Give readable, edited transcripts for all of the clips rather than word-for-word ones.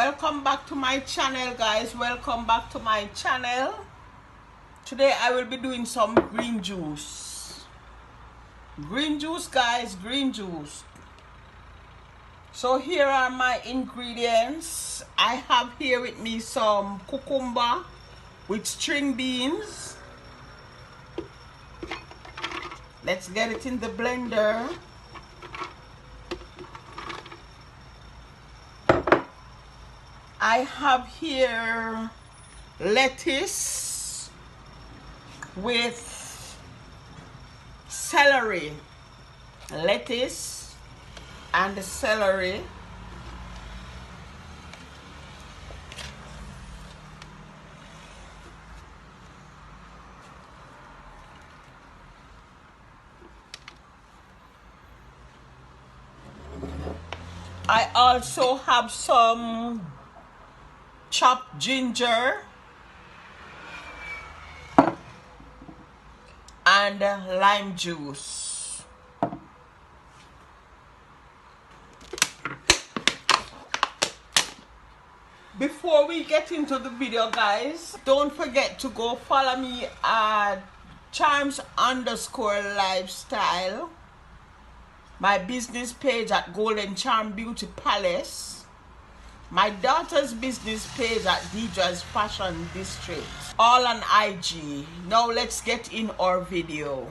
Welcome back to my channel, guys. Welcome back to my channel. Today I will be doing some green juice. Green juice, guys, green juice. So here are my ingredients. I have here with me some cucumber with string beans. Let's get it in the blender. I have here lettuce with celery. Lettuce and celery. I also have some chopped ginger and lime juice. Before we get into the video, guys, don't forget to go follow me at charms_lifestyle, my business page at Golden Charm Beauty Palace, my daughter's business page at Deidra's Fashion District, all on IG. Now let's get in our video.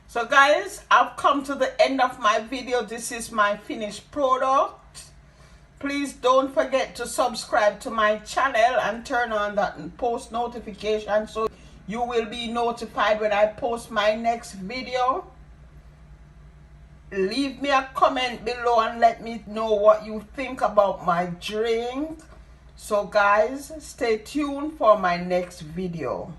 So guys, I've come to the end of my video. This is my finished product. Please don't forget to subscribe to my channel and turn on that post notification so you will be notified when I post my next video. Leave me a comment below and let me know what you think about my drink. So guys, stay tuned for my next video.